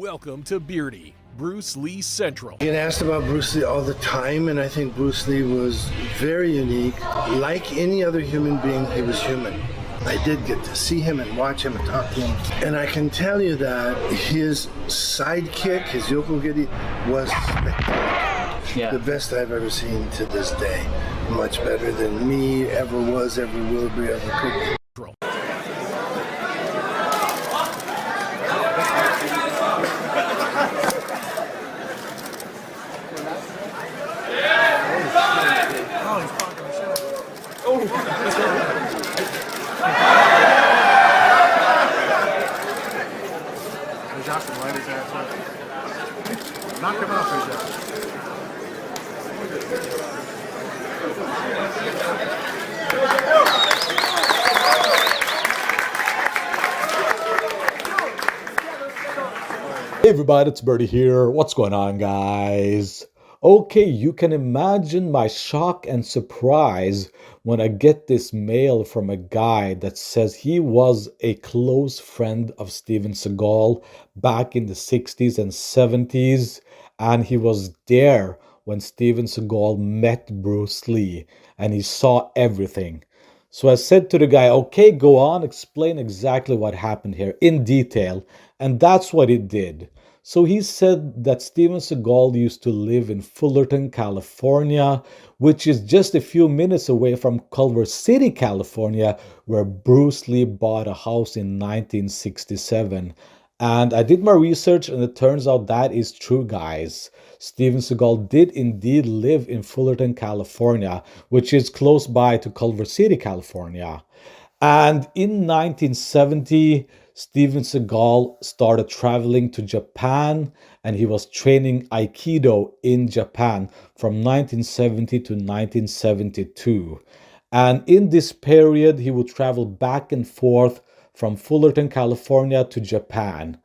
Welcome to Beardy, Bruce Lee Central. I get asked about Bruce Lee all the time, and I think Bruce Lee was very unique. Like any other human being, he was human. I did get to see him and watch him and talk to him. And I can tell you that his sidekick, his yokogiri, was spectacular. Yeah. The best I've ever seen to this day. Much better than me ever was, ever will be, ever could be. Johnston, light his ass up. Knock him off his ass. Hey everybody, it's Birdie here. What's going on, guys? Okay, you can imagine my shock and surprise when I get this mail from a guy that says he was a close friend of Steven Seagal back in the 60s and 70s, and he was there when Steven Seagal met Bruce Lee, and he saw everything. So I said to the guy, okay, go on, explain exactly what happened here in detail, and that's what he did. So he said that Steven Seagal used to live in Fullerton, California, which is just a few minutes away from Culver City, California, where Bruce Lee bought a house in 1967. And I did my research, and it turns out that is true, guys. Steven Seagal did indeed live in Fullerton, California, which is close by to Culver City, California. And in 1970, Steven Seagal started traveling to Japan, and he was training Aikido in Japan from 1970 to 1972. And in this period, he would travel back and forth from Fullerton, California to Japan.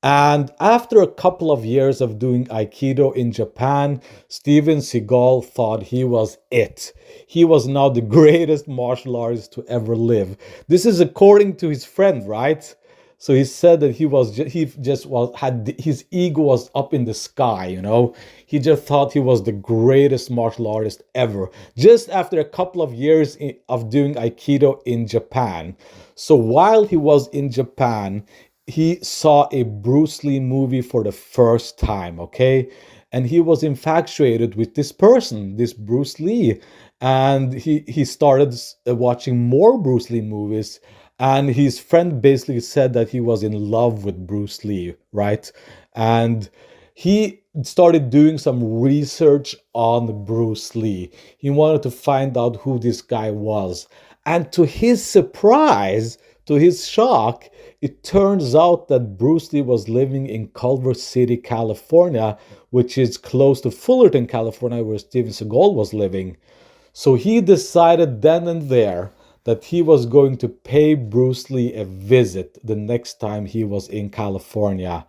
And after a couple of years of doing Aikido in Japan, Steven Seagal thought he was it. He was now the greatest martial artist to ever live. This is according to his friend, right? So he said that his ego was up in the sky, you know. He just thought he was the greatest martial artist ever. Just after a couple of years of doing Aikido in Japan. So while he was in Japan, he saw a Bruce Lee movie for the first time, okay? And he was infatuated with this person, this Bruce Lee. And he started watching more Bruce Lee movies. And his friend basically said that he was in love with Bruce Lee, right? And he started doing some research on Bruce Lee. He wanted to find out who this guy was. And to his surprise, to his shock, it turns out that Bruce Lee was living in Culver City, California, which is close to Fullerton, California, where Steven Seagal was living. So he decided then and there that he was going to pay Bruce Lee a visit the next time he was in California.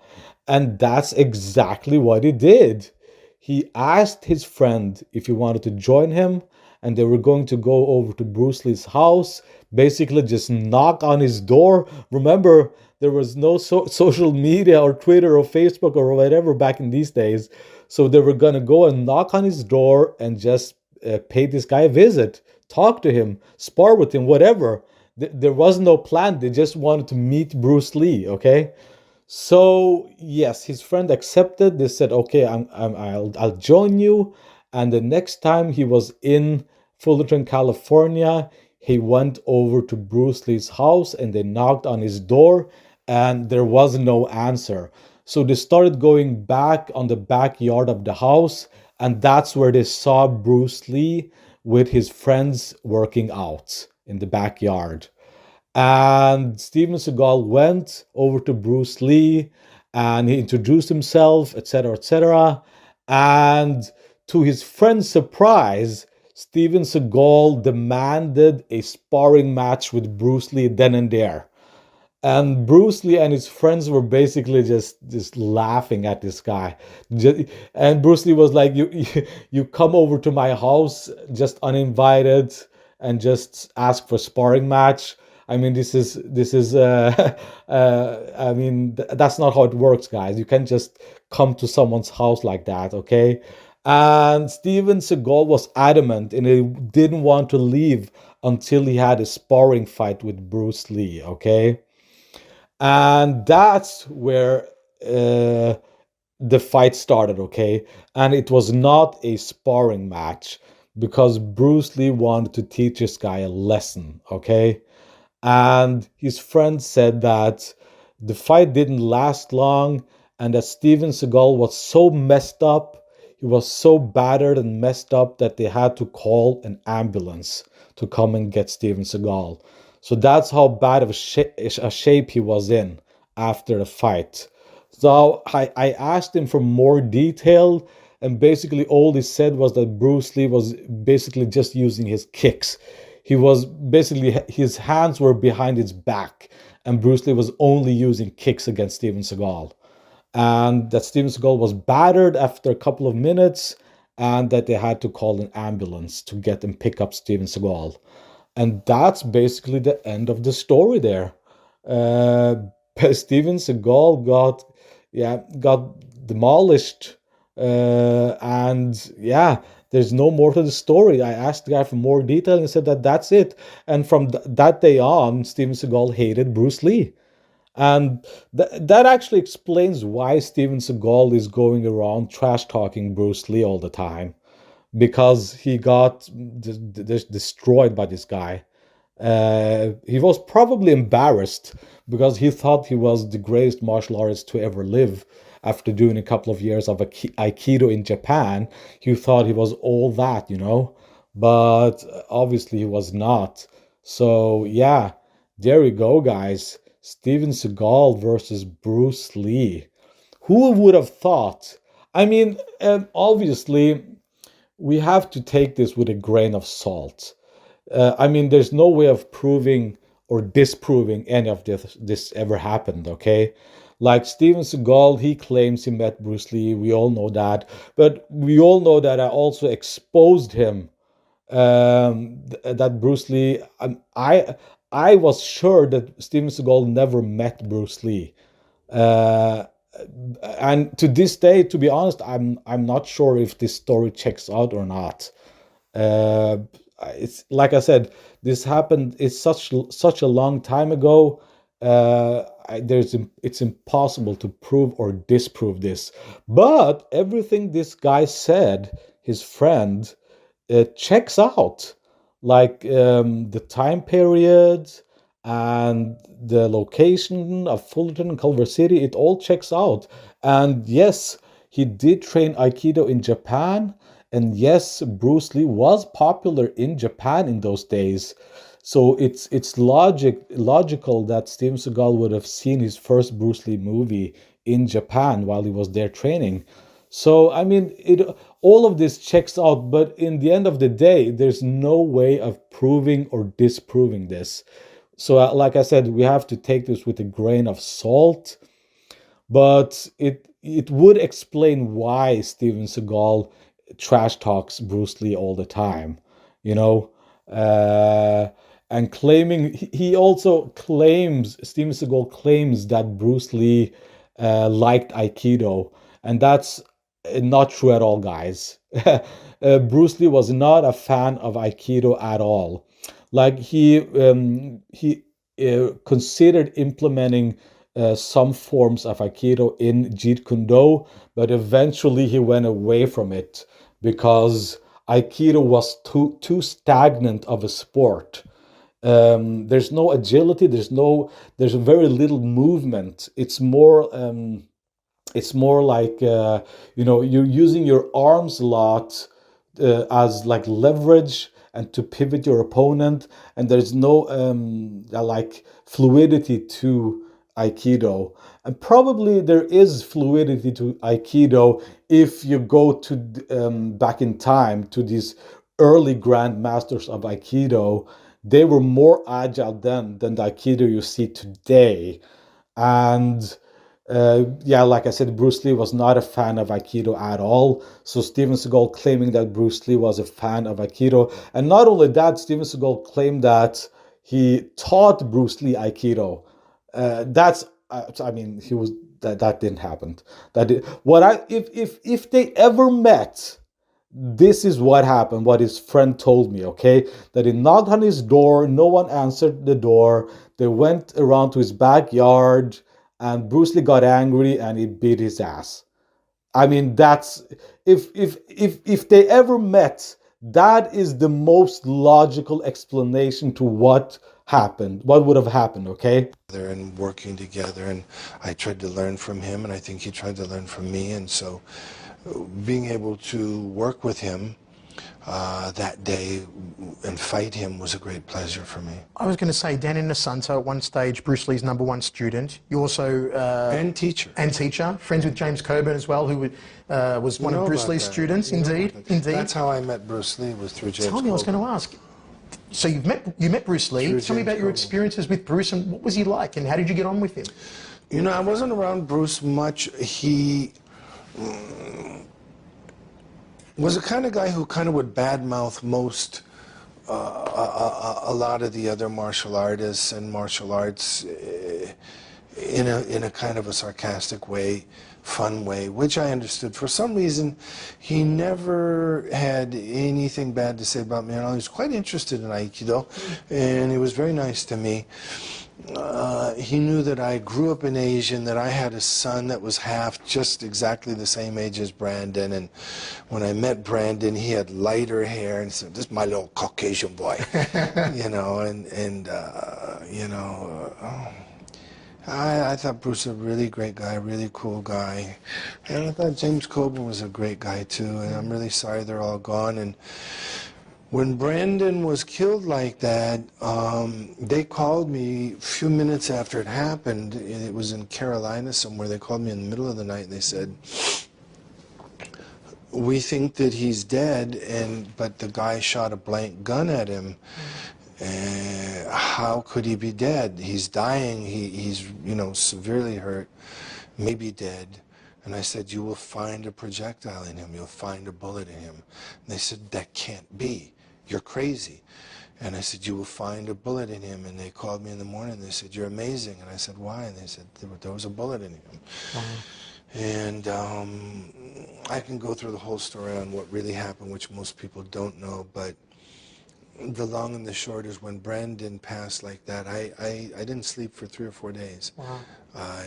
And that's exactly what he did. He asked his friend if he wanted to join him, and they were going to go over to Bruce Lee's house, basically just knock on his door. Remember, there was no social media or Twitter or Facebook or whatever back in these days. So they were going to go and knock on his door and just pay this guy a visit. Talk to him, spar with him, whatever. There was no plan. They just wanted to meet Bruce Lee, okay? So yes, his friend accepted. They said, okay, I'll join you. And the next time he was in Fullerton, California, he went over to Bruce Lee's house and they knocked on his door and there was no answer. So they started going back on the backyard of the house, and that's where they saw Bruce Lee with his friends working out in the backyard. And Steven Seagal went over to Bruce Lee and he introduced himself, etc., etc. And to his friend's surprise, Steven Seagal demanded a sparring match with Bruce Lee then and there. And Bruce Lee and his friends were basically just laughing at this guy. And Bruce Lee was like, you come over to my house just uninvited and just ask for sparring match. I mean, I mean, that's not how it works, guys. You can't just come to someone's house like that, okay? And Steven Seagal was adamant, and he didn't want to leave until he had a sparring fight with Bruce Lee, okay? And that's where the fight started, okay? And it was not a sparring match because Bruce Lee wanted to teach this guy a lesson, okay? And his friend said that the fight didn't last long and that Steven Seagal was so messed up, he was so battered and messed up that they had to call an ambulance to come and get Steven Seagal. So that's how bad of a shape he was in after the fight. So I asked him for more detail, and basically all he said was that Bruce Lee was basically just using his kicks. He was basically, his hands were behind his back, and Bruce Lee was only using kicks against Steven Seagal. And that Steven Seagal was battered after a couple of minutes, and that they had to call an ambulance to get and pick up Steven Seagal. And that's basically the end of the story there. Steven Seagal got demolished, and yeah, there's no more to the story. I asked the guy for more detail, and he said that that's it. And from that day on, Steven Seagal hated Bruce Lee. And that actually explains why Steven Seagal is going around trash talking Bruce Lee all the time, because he got destroyed by this guy. He was probably embarrassed because he thought he was the greatest martial artist to ever live. After doing a couple of years of Aikido in Japan, he thought he was all that, but obviously he was not. So yeah, there we go, guys. Steven Seagal versus Bruce Lee. Who would have thought? I mean, obviously, we have to take this with a grain of salt. I mean, there's no way of proving or disproving any of this ever happened, okay? Like Steven Seagal, he claims he met Bruce Lee. We all know that. But we all know that I also exposed him, that Bruce Lee... I was sure that Steven Seagal never met Bruce Lee. And to this day, to be honest, I'm not sure if this story checks out or not. It's like I said, this happened. It's such a long time ago. It's impossible to prove or disprove this. But everything this guy said, his friend, checks out. Like the time period and the location of Fullerton and Culver City, it all checks out. And yes, he did train Aikido in Japan. And yes, Bruce Lee was popular in Japan in those days. So it's logical that Steven Seagal would have seen his first Bruce Lee movie in Japan while he was there training. So, I mean, all of this checks out, but in the end of the day, there's no way of proving or disproving this. So, like I said, we have to take this with a grain of salt, but it would explain why Steven Seagal trash talks Bruce Lee all the time, and claiming, he also claims, Steven Seagal claims that Bruce Lee liked Aikido, and that's not true at all, guys. Bruce Lee was not a fan of Aikido at all. Like he considered implementing some forms of Aikido in Jeet Kune Do, but eventually he went away from it because Aikido was too stagnant of a sport. There's no agility. There's very little movement. It's more like you're using your arms a lot as like leverage and to pivot your opponent, and there's no like fluidity to Aikido. And probably there is fluidity to Aikido if you go to back in time to these early grand masters of Aikido. They were more agile then than the Aikido you see today. And like I said, Bruce Lee was not a fan of Aikido at all. So Steven Seagal claiming that Bruce Lee was a fan of Aikido. And not only that, Steven Seagal claimed that he taught Bruce Lee Aikido. I mean, he was that didn't happen. If they ever met, this is what happened. What his friend told me. Okay, that he knocked on his door. No one answered the door. They went around to his backyard, and Bruce Lee got angry and he beat his ass. I mean, that's if they ever met, that is the most logical explanation to what happened, what would have happened, okay? And working together, and I tried to learn from him, and I think he tried to learn from me, and so being able to work with him that day and fight him was a great pleasure for me. I was going to say, Dan Inosanto, at one stage, Bruce Lee's #1 student. You also... and teacher. And teacher. Friends with James Coburn as well, who was one of Bruce Lee's students. Indeed. That's how I met Bruce Lee, was through James Coburn. Tell me, I was going to ask. So you met Bruce Lee. Tell me about your experiences with Bruce, and what was he like, and how did you get on with him? You know, I wasn't around Bruce much. He was the kind of guy who kind of would badmouth most, a lot of the other martial artists and martial arts in a kind of a sarcastic way, fun way, which I understood. For some reason, he never had anything bad to say about me. And I was quite interested in Aikido, and he was very nice to me. He knew that I grew up in Asia and that I had a son that was just exactly the same age as Brandon. And when I met Brandon, he had lighter hair and said, "This is my little Caucasian boy," you know. You know, I thought Bruce was a really great guy, really cool guy, and I thought James Coburn was a great guy too. And I'm really sorry they're all gone. And when Brandon was killed like that, they called me a few minutes after it happened. It was in Carolina somewhere. They called me in the middle of the night and they said, "We think that he's dead, but the guy shot a blank gun at him. How could he be dead? He's dying. He's you know, severely hurt, maybe dead." And I said, "You will find a projectile in him. You'll find a bullet in him." And they said, "That can't be. You're crazy." And I said, "You will find a bullet in him." And they called me in the morning and they said, "You're amazing." And I said, "Why?" And they said, there was a bullet in him. And I can go through the whole story on what really happened, which most people don't know, but the long and the short is when Brandon passed like that, I didn't sleep for 3 or 4 days. Wow.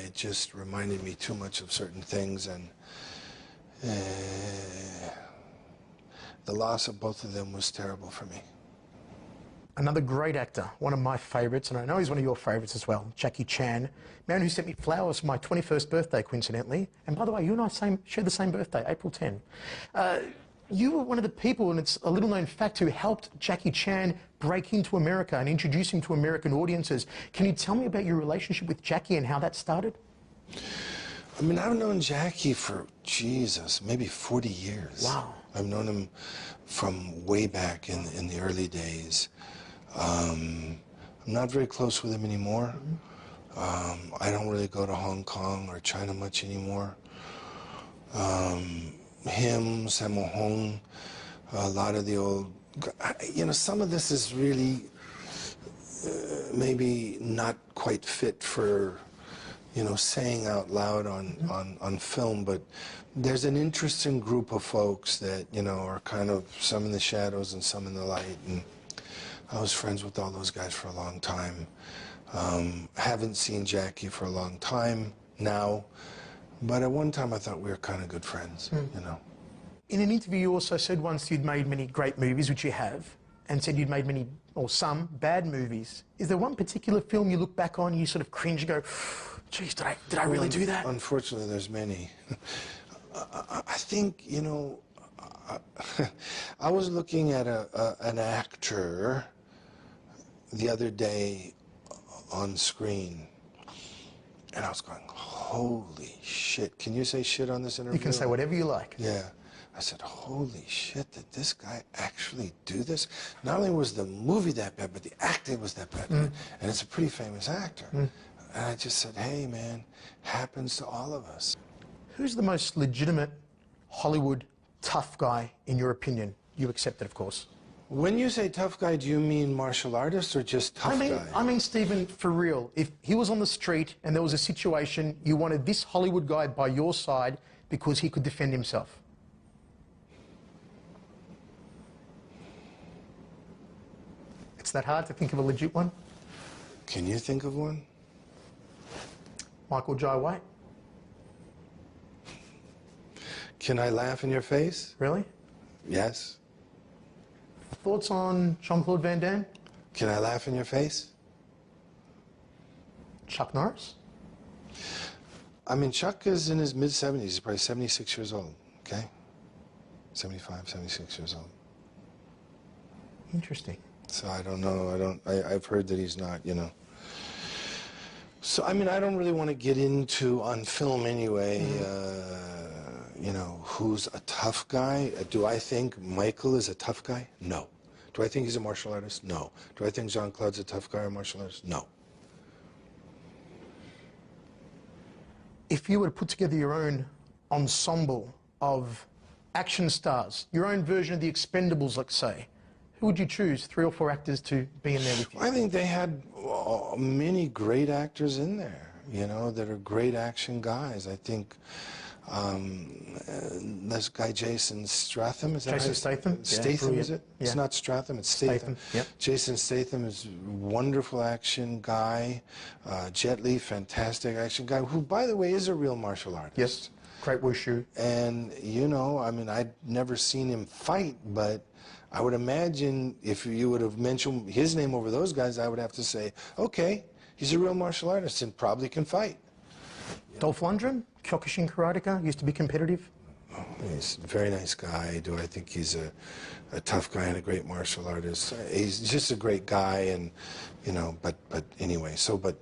It just reminded me too much of certain things, and the loss of both of them was terrible for me. Another great actor, one of my favourites, and I know he's one of your favourites as well, Jackie Chan, man who sent me flowers for my 21st birthday, coincidentally. And by the way, you and I share the same birthday, April 10. You were one of the people, and it's a little-known fact, who helped Jackie Chan break into America and introduce him to American audiences. Can you tell me about your relationship with Jackie and how that started? I mean, I've known Jackie for, Jesus, maybe 40 years. Wow. I've known him from way back in the early days. I'm not very close with him anymore. I don't really go to Hong Kong or China much anymore. Him, Sammo Hung, a lot of the old, you know, some of this is really maybe not quite fit for, you know, saying out loud on film, but there's an interesting group of folks that, you know, are kind of some in the shadows and some in the light, and I was friends with all those guys for a long time. Haven't seen Jackie for a long time now, but at one time I thought we were kind of good friends, you know. In an interview, you also said once you'd made many great movies, which you have, and said you'd made many, or some, bad movies. Is there one particular film you look back on and you sort of cringe and go, geez, did I really do that? Unfortunately, there's many. I think, you know, I was looking at an actor the other day on screen, and I was going, holy shit. Can you say shit on this interview? You can say whatever you like. Yeah. I said, holy shit, did this guy actually do this? Not only was the movie that bad, but the acting was that bad. And it's a pretty famous actor. And I just said, hey, man, happens to all of us. Who's the most legitimate Hollywood tough guy, in your opinion? You accept it, of course. When you say tough guy, do you mean martial artist or just tough guy? I mean, Stephen, for real, if he was on the street and there was a situation, you wanted this Hollywood guy by your side because he could defend himself. It's that hard to think of a legit one? Can you think of one? Michael Jai White? Can I laugh in your face? Really? Yes. Thoughts on Jean-Claude Van Damme? Can I laugh in your face? Chuck Norris? I mean, Chuck is in his mid-70s. He's probably 76 years old, okay? 75, 76 years old. Interesting. So I don't know. I've heard that he's not, you know. So, I mean, I don't really want to get into, on film anyway, you know, who's a tough guy. Do I think Michael is a tough guy? No. Do I think he's a martial artist? No. Do I think Jean-Claude's a tough guy or martial artist? No. If you were to put together your own ensemble of action stars, your own version of the Expendables, let's say, who would you choose, 3 or 4 actors to be in there with you? I think they had many great actors in there, you know, that are great action guys. I think this guy Jason Statham, is that Jason right? Statham? Statham, Yeah, is it? yeah. It's not Stratham, it's Statham. Yep. Jason Statham is a wonderful action guy. Jet Li, fantastic action guy, who, by the way, is a real martial artist. Yes, great wushu. And, you know, I mean, I'd never seen him fight, but I would imagine if you would have mentioned his name over those guys, I would have to say, okay, he's a real martial artist and probably can fight. Dolph Lundgren, Kyokushin karateka, used to be competitive. He's a very nice guy. Do I think he's a tough guy and a great martial artist? He's just a great guy, and, you know, but anyway, so, but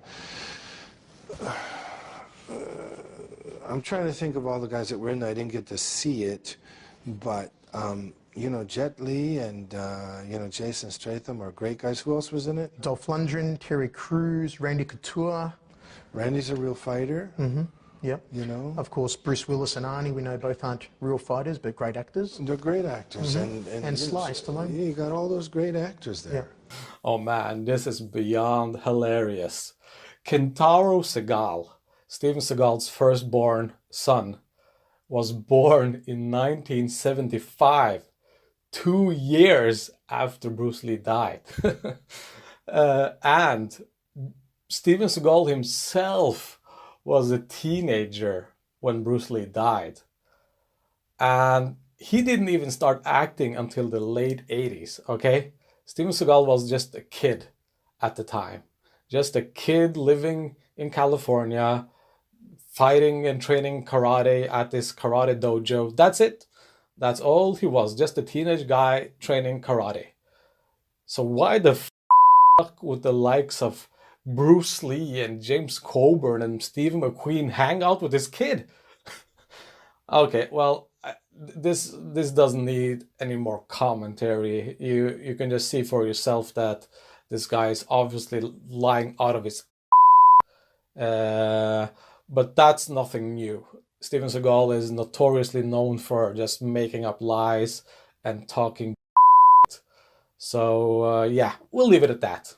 I'm trying to think of all the guys that were in there. I didn't get to see it, but, you know, Jet Li and, you know, Jason Statham are great guys. Who else was in it? Dolph Lundgren, Terry Crews, Randy Couture. Randy's a real fighter. Mm-hmm. Yep. You know? Of course, Bruce Willis and Arnie, we know both aren't real fighters, but great actors. They're great actors. Mm-hmm. And Sly Stallone. Yeah, you got all those great actors there. Yeah. Oh man, this is beyond hilarious. Kentaro Seagal, Steven Seagal's firstborn son, was born in 1975, 2 years after Bruce Lee died. And Steven Seagal himself was a teenager when Bruce Lee died. And he didn't even start acting until the late 80s, okay? Steven Seagal was just a kid at the time. Just a kid living in California, fighting and training karate at this karate dojo. That's it. That's all he was. Just a teenage guy training karate. So why the fuck would the likes of Bruce Lee and James Coburn and Steve McQueen hang out with this kid? Okay, well, this doesn't need any more commentary. You can just see for yourself that this guy is obviously lying out of his but that's nothing new. Steven Seagal is notoriously known for just making up lies and talking. So yeah, we'll leave it at that.